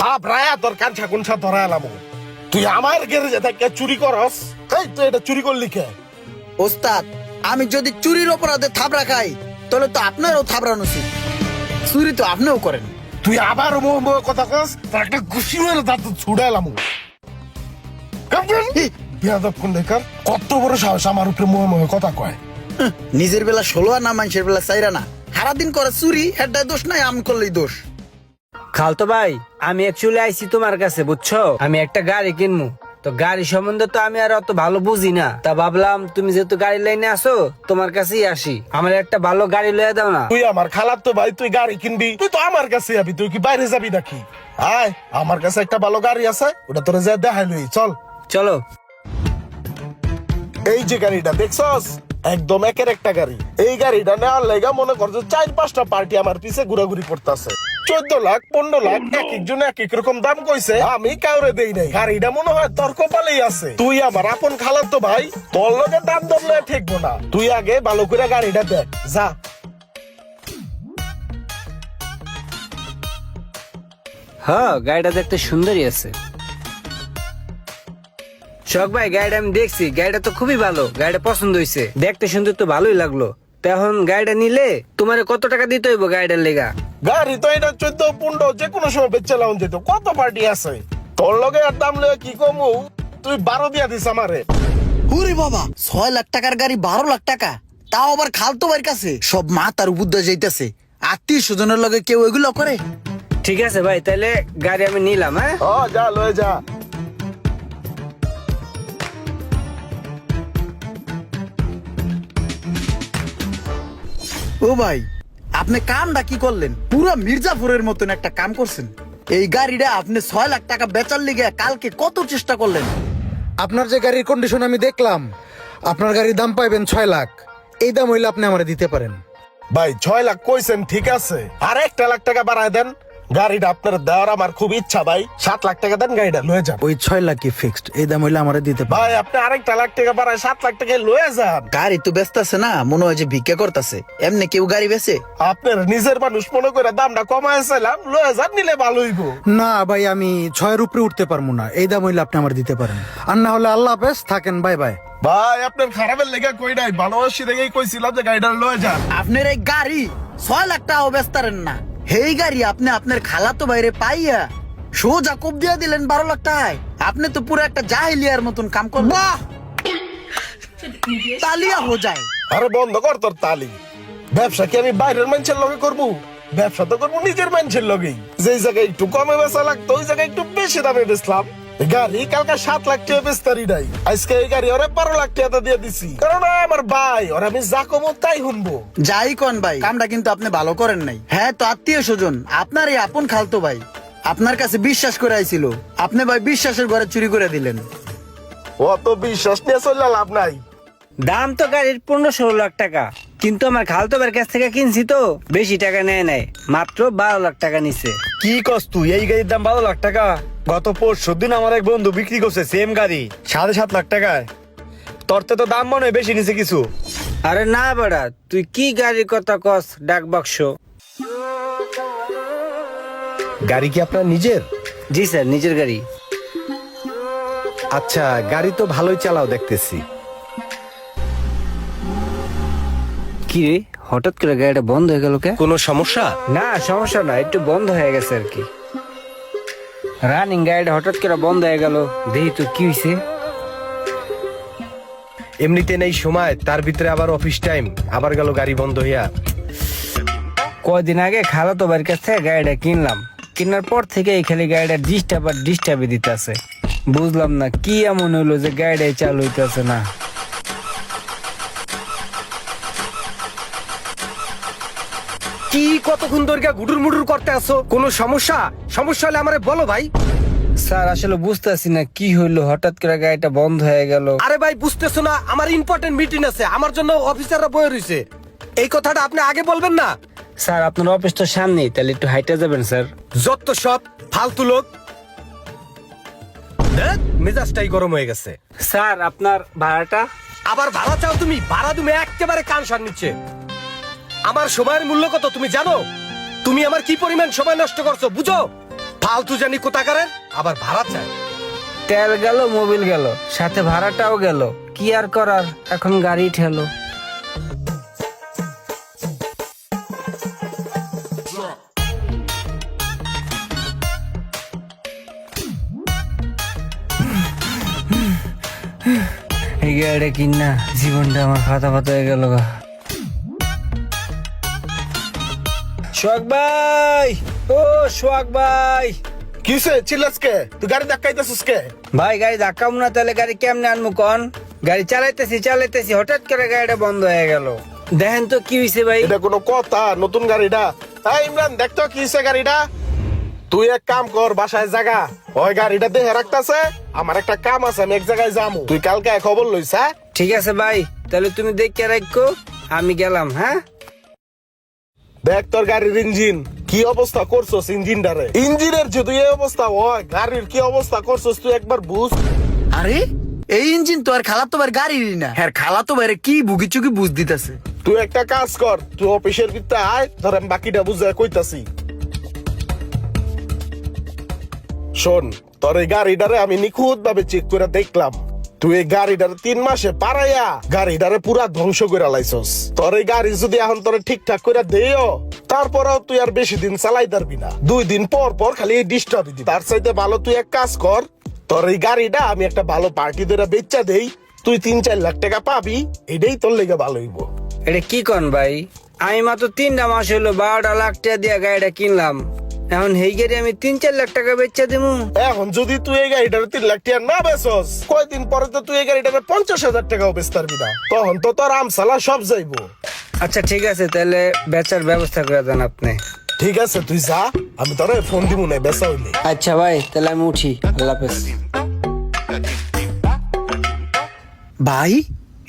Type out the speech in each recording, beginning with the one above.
থাপড়ায়া তোর কাঞ্চা কুঞ্চা ধরাইলাম। তুই আমার গ্যারেজে থেকে চুরি করস? এই তুই এটা চুরি করলি কে? ওস্তাদ, আমি যদি চুরির অপরাধে থাবড়া খাই তাহলে তো আপনারও থাবড়ানো উচিত। চুরি তো আপনিও করেন। তুই আবার মোহ কথা কস, তোর একটা ঘুষি মেরে দাঁত ছুড়াইলাম। বিয়াদব কোন দেখার কত বড় সাহস আমার উপরে মোহ কথা কয়। নিজের বেলা 16 আনা, মানুষের বেলা 4 আনা। সারাদিন করে চুরি, হেডটায় দোষ নাই, আমি করলেই দোষ। খালতো ভাই, আমি অ্যাকচুয়ালি আইছি তোমার কাছে, বুঝছো? আমি একটা গাড়ি কিনবো, তো গাড়ি সম্বন্ধে তো আমি আর অত ভালো বুঝি না। তা ভাবলাম তুমি যেহেতু গাড়ি লাইনে আসো, তোমার কাছেই আসি। আমার একটা ভালো গাড়ি লয়ে দাও না। তুই আমার খালার তো ভাই, তুই গাড়ি কিনবি, তুই তো আমার কাছে যাবি, তুই কি বাইরে যাবি নাকি? আয়, আমার কাছে একটা ভালো গাড়ি আছে, ওটা তোরে যা দেখাই লই। চল চলো। এই যে গাড়িটা দেখছস, একদম একের একটা গাড়ি। এই গাড়িটা নেওয়ার লেগা মনে করছো 4-5টা পার্টি আমার পিছে ঘুরাঘুরি করতেছে। 14 লাখ 15 লাখ এক একজন এক এক রকম দাম কইছে, আমি কাউরে দেই নাই। গাড়িটা মনে হয় তোর কপালেই আছে। তুই আমার আপন খালার তো ভাই, তোর লগে দাম দরলে ঠেকবো না। তুই আগে ভালো করে গাড়িটা দেখ, যা। হ্যাঁ, গাড়িটা দেখতে সুন্দরই আছে। শখ ভাই, গাড়িটা আমি দেখছি, গাড়িটা তো খুবই ভালো, গাড়িটা পছন্দ হয়েছে, দেখতে সুন্দর তো ভালোই লাগলো। তা এখন গাড়িটা নিলে তোমার কত টাকা দিতে হইব গাড়িটার লেগা? গাড়ি তো এটা 14-15 যে কোনো সময় বেচে লাউন যেত। কত পার্টি আছে তোর লগে, আর দাম লয়ে কি কমু? তুই 12 দিয়া দিস আমারে। ওরে বাবা, 6 লাখ টাকার গাড়ি 12 লাখ টাকা, তাও আবার খালতো ভাইয়ের কাছে। সব মাথার উপর দিয়ে যাইতেছে। আত্মীয় স্বজনের লগে কেউ এগুলো করে? ঠিক আছে ভাই, তাহলে গাড়ি আমি নিলাম। হ্যাঁ, ও যা, লয়ে যা। ও ভাই, আপনি কামটা কি করলেন? পুরো মির্জাপুরের মতন একটা কাম করছেন। এই গাড়িটা আপনি 6 লাখ টাকা বেচার লিগে কালকে কত চেষ্টা করলেন। আপনার যে গাড়ির কন্ডিশন আমি দেখলাম, আপনার গাড়ির দাম পাইবেন 6 লাখ। এই দাম হইলে আপনি আমারে দিতে পারেন। ভাই 6 লাখ কইছেন, ঠিক আছে, আর 1 লাখ টাকা বাড়ায় দেন। গাড়িটা আপনার দেওয়ার আমার খুব ইচ্ছা ভাই। 7 লাখ টাকা দেন, গাড়িটা লয়ে যান। ওই 6 লাখ কি ফিক্সড? এই দাম হইলে আমারে দিতে পারেন। ভাই আপনি আরেকটা লাখ টাকা বাড়ায় 7 লাখ টাকা লয়ে যান। গাড়ি তো ব্যস্ত আছে না, মনে হয় যে ভিক্ষা করতেছে। এমনি কেউ গাড়ি বেচে? আপনার নিজের মানুষ মনে করে দামটা কমাইছিলাম, লয়ে যান, নিলে ভালো হইব। না ভাই, আমি 6-এর উপরে উঠতে পারবো না। এই দাম হইলে আপনি আমার দিতে পারেন। আর না হলে আল্লাহ হাফেজ, থাকেন, বাই বাই। ভাই আপনার খারাপের লেগে কই নাই, ভালোবাসি দেখেই কইছিলাম যে গাড়িটা লয়ে যান। আপনার এই গাড়ি 6 লাখ টাকাও বেচতারেন না। এই গাড়ি আপনি আপনার খালাতো বাইরে পাইয়া সোজা কোপ দিয়া দিলেন 12 লাখ টাকায়। আপনি তো পুরো একটা জাহিলিয়ার মতন কাম করলেন। বাহ, তালিয়া হো যায়। আরে বন্ধ কর তোর তালি। ব্যবসা কি আমি বাইরের মানুষের লগে করবো? ব্যবসা তো করবো নিজের মানুষের লগেই। যেই জায়গায় একটু কমে বেচা লাগতো, ওই জায়গায় একটু বেশি দামে বেচলাম। গাড়ি কালকে 7 লাখ টাকা বেচতারি নাই, আজকে এই গাড়ি ওরা 12 লাখ টাকা দিয়ে দিছি। কারণ আমার ভাই, ওর আমি যা কমো তাই শুনবো। যাই কোন ভাই, কামটা কিন্তু আপনি ভালো করেন নাই। হ্যাঁ, তো আত্মীয় স্বজন, আপনার এই আপন খালতো ভাই আপনার কাছে বিশ্বাস করে আইছিল, আপনি ভাই বিশ্বাসের ঘরে চুরি করে দিলেন। অত বিশ্বাস নিয়ে চললে লাভ নাই। দাম তো গাড়ির 15-16 লাখ টাকা, কিন্তু আমার খালতো ভাইয়ের কাছ থেকে কিনছি তো বেশি টাকা নেয় নাই, মাত্র 12 লাখ টাকা নিছে। কি কস তুই? এই গাড়ির দাম 12 লাখ টাকা? গত 4 দিন আমার এক বন্ধু বিক্রি করছে সেম গাড়ি 7.5 লাখ টাকায়। তোরতে তো দাম মনে হয় বেশি নিছে কিছু। আরে না বেড়া, তুই কি গাড়ির কথা কস? ডাক বাক্স। গাড়ি কি আপনার নিজের? জি স্যার, নিজের গাড়ি। আচ্ছা, গাড়ি তো ভালোই চালাও দেখতেছি। কি রে, হঠাৎ করে গাড়িটা বন্ধ হয়ে গেল কে? কোনো সমস্যা? না, সমস্যা না, একটু বন্ধ হয়ে গেছে আর কি। রানিং গাড়িটা হঠাৎ করে বন্ধ হয়ে গেল, দেখি তো কি হয়েছে। এমনিতে নেই সময়, তার ভিতরে আবার অফিস টাইম, আবার গেল গাড়ি বন্ধ হইয়া। কয়দিন আগে খালাতো ভাইয়ের কাছ থেকে গাড়িটা কিনলাম, কেনার পর থেকে এই খালি গাড়িটা ডিস্টার্বে দিতেছে। বুঝলাম না কি এমন হইলো যে গাড়িটাই চালু হইতেছে না। কি কতক্ষণ ধরে গুডুর মুডুর করতে আসো? কোনো সমস্যা? সমস্যা হলে আমারে বলো ভাই। স্যার আসলে বুঝতেছি না কি হইলো, হঠাৎ করে গাড়িটা বন্ধ হয়ে গেল। আরে ভাই, বুঝতেছো না? আমার ইম্পর্টেন্ট মিটিং আছে, আমার জন্য অফিসাররা বয়ে রইছে। এই কথাটা আপনি আগে বলবেন না? স্যার আপনার অফিস তো সামনেই, তাহলে একটু হাইটে যাবেন স্যার। যত সব ফালতু লোক, ধ্যাৎ, মেজাজটাই গরম হয়ে গেছে। স্যার আপনার ভাড়াটা? আবার ভাড়া চাও তুমি? ভাড়া তুমি একেবারে কান সার নিচ্ছে। আমার সময়ের মূল্য কত তুমি জানো? তুমি আমার কি পরিমাণ সময় নষ্ট করছো বুঝো? ফালতু জানি কোথাকারের আবার ভাড়া চায়। তেল গেল, মোবিল গেল, সাথে ভাড়াটাও গেল। কি আর করার, এখন গাড়ি ঠেলো। এই গাড়িটা কিনা জীবনটা আমার ফাতা ফাতা হয়ে গেল গা। সোহাগ ভাই, ও সোহাগ ভাই। কিসে চিল্লাসকে? তুই গাড়ি ধাক্কাইতেছিস কে? ভাই গাড়ি ধাক্কাম না, তাহলে গাড়ি কেমনে আনবো কন? গাড়ি চালাইতেছি হঠাৎ করে গাড়িটা বন্ধ হয়ে গেল। দেখেন তো কি হয়েছে ভাই। এটা কোনো কথা? নতুন গাড়িটা। এই ইমরান, দেখতো কি হয়েছে গাড়িটা। তুই এক কাম কর, বাসায় জাগা ওই গাড়িটা দেখে রাখতাছে। আমার একটা কাম আছে, আমি এক জায়গায় যাবো। তুই কালকে খবর লইস। হ্যাঁ ঠিক আছে ভাই, তাহলে তুমি দেখে রাখো, আমি গেলাম। হ্যাঁ দেখ তোর গাড়ির ইঞ্জিন কি অবস্থা করছস। ইঞ্জিনের যদি এই অবস্থা হয়, গাড়ির কি অবস্থা করছস তুই একবার বুঝ। আরে এই ইঞ্জিন তো আর খালাতো ভাইয়ের গাড়িরই না, হ্যাঁ খালাতো ভাইয়ের কি বুগি চুকি বুঝ দিতেছে। তুই একটা কাজ কর, তুই অফিসের ভিতরে আয়, ধর আমি বাকিটা বুঝে কইতাছি। শোন, তোর এই গাড়িটারে আমি নিখুঁত ভাবে চেক করে দেখলাম। তুই এই গাড়িটারে 3 মাসে পারাইয়া গাড়িটারে পুরা ধ্বংস করে লাইছস। তোর এই গাড়ি যদি এখন তোরে ঠিকঠাক করে দেও, তারপরেও তুই আর বেশি দিন চালাই পারবি না। 2 দিন পর পর খালি এই ডিস্টার্ব দিবি। তার চাইতে ভালো তুই এক কাজ কর, তোর এই গাড়িটা আমি একটা ভালো পার্টি ধরে বেচা দেই, তুই 3-4 লাখ টাকা পাবি। এটাই তোর লেগে ভালো হইব। এটা কি কন ভাই? আমি মাত্র 3টা মাস হলো 12 লাখ টাকা দিয়ে গাড়িটা কিনলাম। এখন এই গাড়ি আমি 3-4 লাখ টাকা বেচা দেবো? এখন যদি তুই এই গাড়িটারে 3 লাখ টাকা না বেচস, কয়দিন পরে তো তুই এই গাড়িটারে 50,000 টাকাও বেচতে পারবি না। তখন তো তোর আমসালা সব যাইবো। আচ্ছা ঠিক আছে, তাহলে বেচার ব্যবস্থা করে দেন আপনি। ঠিক আছে তুই যা, আমি তোরে ফোন দিব না বেচা হইলে। আচ্ছা ভাই, তাহলে আমি উঠি। আল্লাহ হাফেজ। ভাই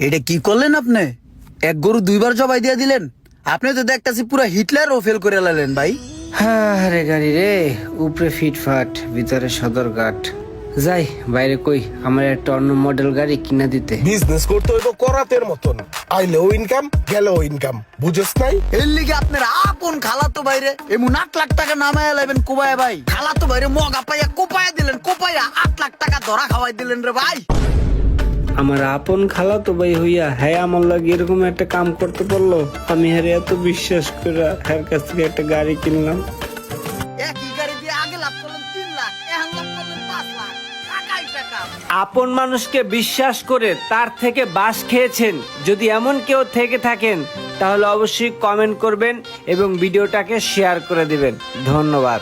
এটা কি করলেন আপনি? এক গরু 2 বার জবাই দিয়ে দিলেন। আপনি তো দেখতাছি পুরো হিটলার ও ফেল করে লালেন ভাই। আরে গাড়ি রে, উপরে ফিটফাট, ভিতরে সদরঘাট। যাই বাইরে কই আমার একটা অন্য মডেল গাড়ি কিনা দিতে। বিজনেস করতে হইব করাতের মতন, আইলেও ইনকাম গেলেও ইনকাম, বুঝছ নাই? এর লিগে আপনার আপন খালাতো ভাইরে এমন 8 লাখ টাকা নামায় লাইবেন কোবায় ভাই। খালাতো ভাইরে মগা পাইয়া কোপায়া দিলেন, কোপায়া 8 লাখ টাকা ধরা খাওয়াই দিলেন রে ভাই। আমার আপন খালা তো ভাই হইয়া, হ্যাঁ আমার লাগে এরকম একটা কাম করতে পারলো। আমি হ্যাঁ এত বিশ্বাস করে হ্যার কাছ থেকে একটা গাড়ি কিনলাম। একই গাড়ি দিয়ে আগে লাভ করলেন 3 লাখ, এখন লাভ করলেন 5 লাখ। টাকাই টাকা। আপন মানুষকে বিশ্বাস করে তার থেকে বাস খেয়েছেন। যদি এমন কেউ থেকে থাকেন তাহলে অবশ্যই কমেন্ট করবেন এবং ভিডিওটাকে শেয়ার করে দিবেন। ধন্যবাদ।